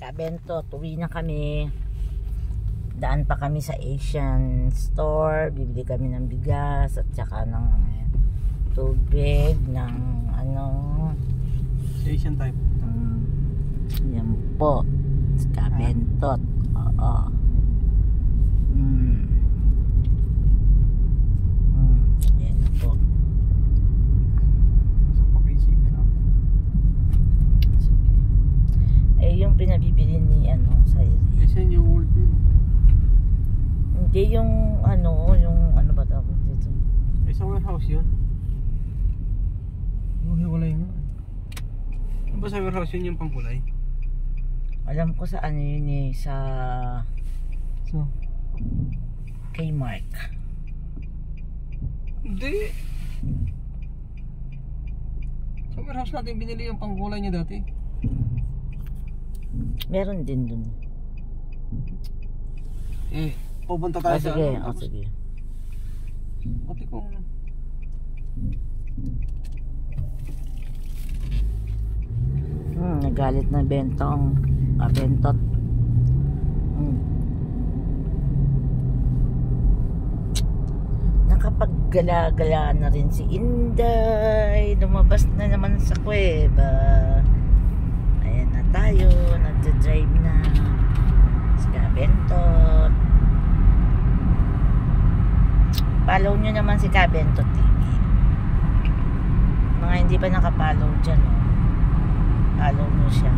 Kabento, tuwi na kami. Daan pa kami sa Asian store. Bibili kami ng bigas at saka ng tubig, ng ano, Asian type. Yan po. Kabento. Oo. Yan na po. Yung pinabibili ni Sairi. Asian New World din. Hindi yung ano ba tawag dito? Sa warehouse yun. Yung hiwalay nga. Ano ba sa warehouse yun yung pangkulay? Alam ko sa yun sa Kmart. Hindi. Sa warehouse natin binili yung pangkulay niya dati. Meron din dun. Pupunta tayo sa sige. Sige. Pati kung nagalit na bentot. Nakapaggala-gala na rin si Inday. Lumabas na naman sa kuweba. Ayan na tayo, nagdadrive na si Kabentot. Follow nyo naman si Kabentot TV. Mga hindi pa nakapollow dyan, follow nyo siya.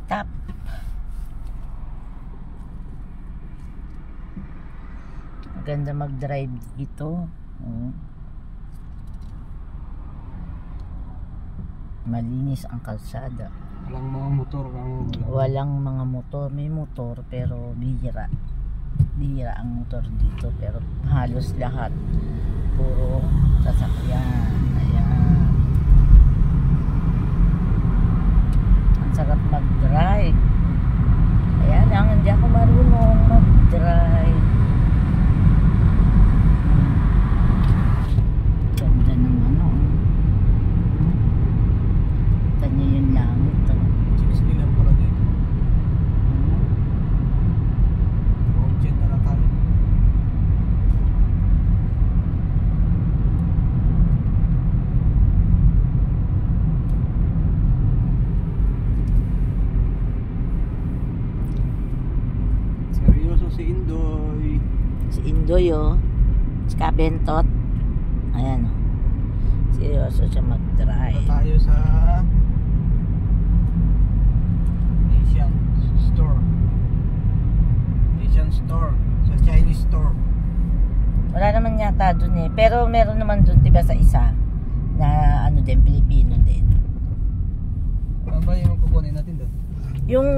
Stop. Maganda mag-drive dito. Malinis ang kalsada. walang mga motor. Walang mga motor. May motor pero bihira. Bihira ang motor dito pero halos lahat puro sasakyan. Ayan. Sarap mag-drive. Kaya lang, hindi ako marunong mag-drive. Ganda ng Tanya yung langit. 60 lang pala dito. Roadjet na tayo. Si Indoy si Kabentot. Ayan seryoso siya mag-drive. Tayo sa Asian store sa Chinese store. Wala naman yata dun pero meron naman dun diba sa isa na din Pilipino din. Ano ba yung kukunin natin doon? Yung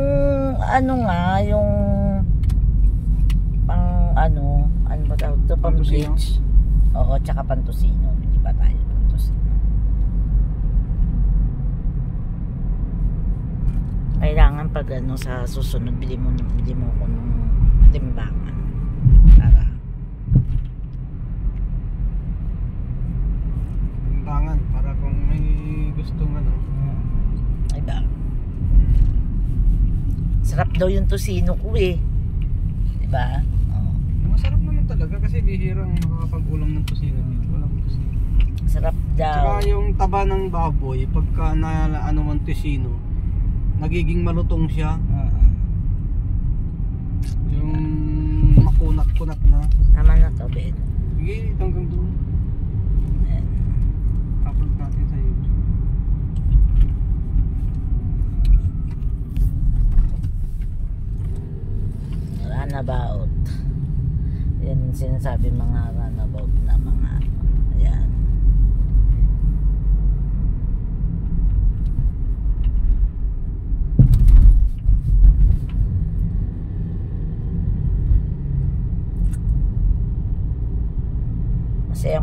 yung pang ano ba tawag ito? Pang bridge. Oo, tsaka Pantosino. Hindi pa tayo Pantosino. Kailangan pag sa susunod bili mo ko ng timbangan para kung may gustong ay ba? Sarap daw yung tosino ko diba? Masarap naman talaga kasi bihirang makakapag-ulam ng tosino dito. Walang tosino. Sarap daw. Tsaka yung taba ng baboy, pagka man tosino, nagiging malutong siya. Yung makunat-kunat na. Tama na to, Ben. Sige, yung sinasabi mga runabout na mga ayan.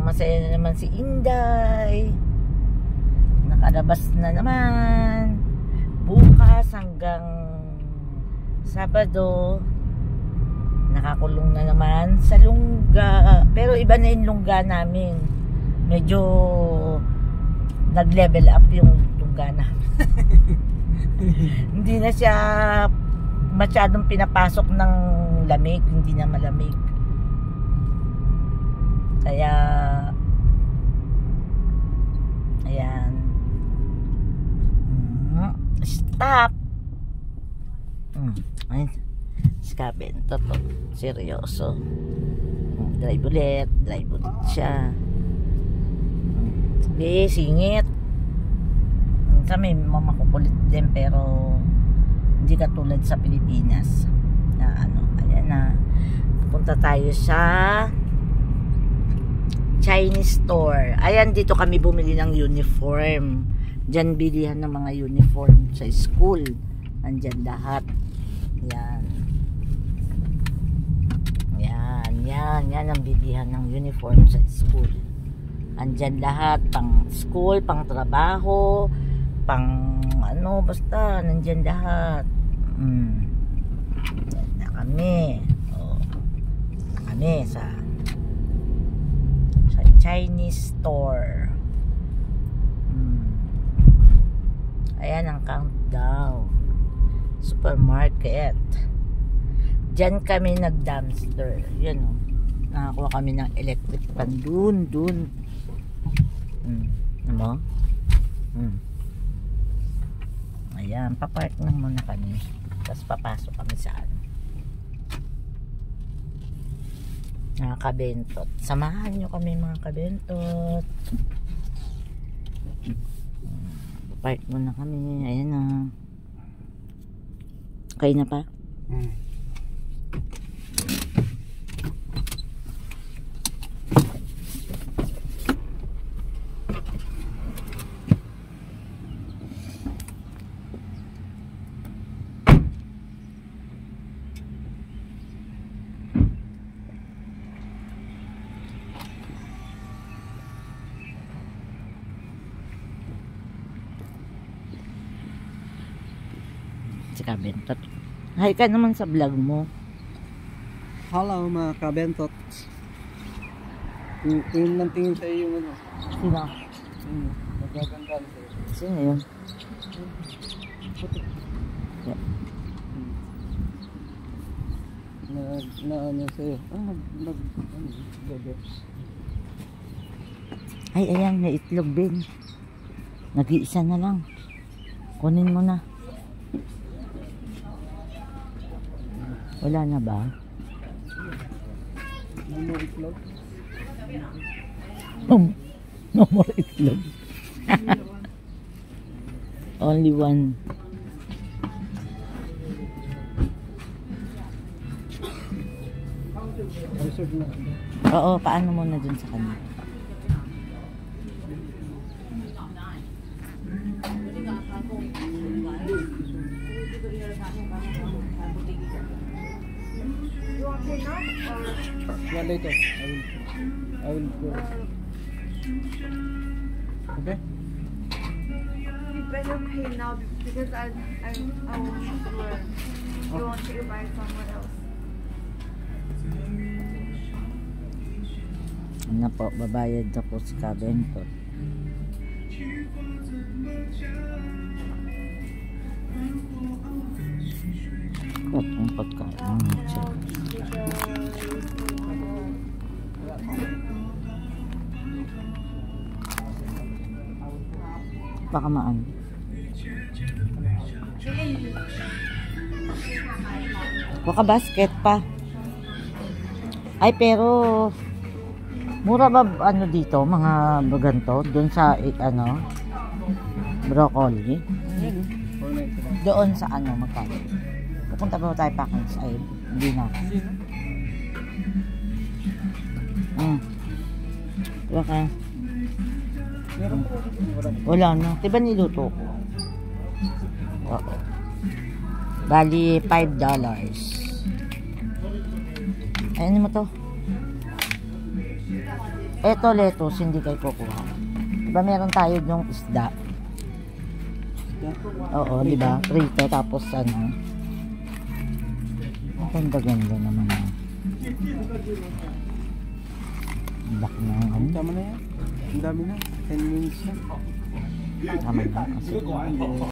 Masaya na naman si Inday. Nakalabas na naman. Bukas hanggang Sabado nakakulong na naman sa lungga. Pero iba na yung lungga namin. Medyo nag-level up yung lungga namin. Hindi na siya masyadong pinapasok ng lamig. Hindi na malamig. Kaya ayan. Stop. Ayun. Skabin. Toto. Seryoso. Drive ulit siya. Sige, singit. Kami mamakukulit din pero hindi katulad sa Pilipinas. Na ano, ayan na. Punta tayo sa Chinese store. Ayan, dito kami bumili ng uniform. Diyan bilihan ng mga uniform sa school. Nandyan lahat. Yan. Yan ang bilihan ng uniform sa school. Andyan lahat, pang school, pang trabaho, pang ano, basta nandyan lahat. Yan na kami. Kami sa Chinese store. Ayan ang countdown. Supermarket. Diyan kami nag-dumpster. Yan o. Nakakuha kami ng electric pan. Dun. Ano? Ayan. Papark na muna kami. Tapos papasok kami sa ano. Mga kabentot. Samahan nyo kami mga kabentot. Park muna kami. Ayan na. Okay na pa? Si Kabentot. Hi ka naman sa vlog mo. Hello mga kabentot. Tingin lang tingin sa'yo yung ano. Sino? Nagaganda sa'yo. Sino yun? Yeah. Na ano sa'yo. Ay, ayan, may itlog din. Nag-iisa na lang. Kunin mo na. Wala na ba? No more itlog? No more itlog. Only one. Reserve na. Oo, paano muna dun sa kanya? Yeah, later. I will go. Okay? You better pay now because I won't learn. You want to buy somewhere else. Ano po, babayad na po si Kabentot. Ang pagkain. Baka maan. Baka basket pa. Ay, pero mura ba ano dito, mga baganto? Doon sa ano, broccoli? Doon sa ano, magkano? Pupunta ba tayo pa? Ay, hindi na. Baka. Meron po. Wala na. Diba niluto ko? Oo. Bali, $5. Ayun mo to. Eto, lettuce, hindi kayo kukuha. Diba meron tayo yung isda? Oo, diba? Prito, tapos ano. Ang ganda-ganda naman. Ang laki na ang ano. Tama na yan. Ang dami na. 10 minutes na. Tama na kasi.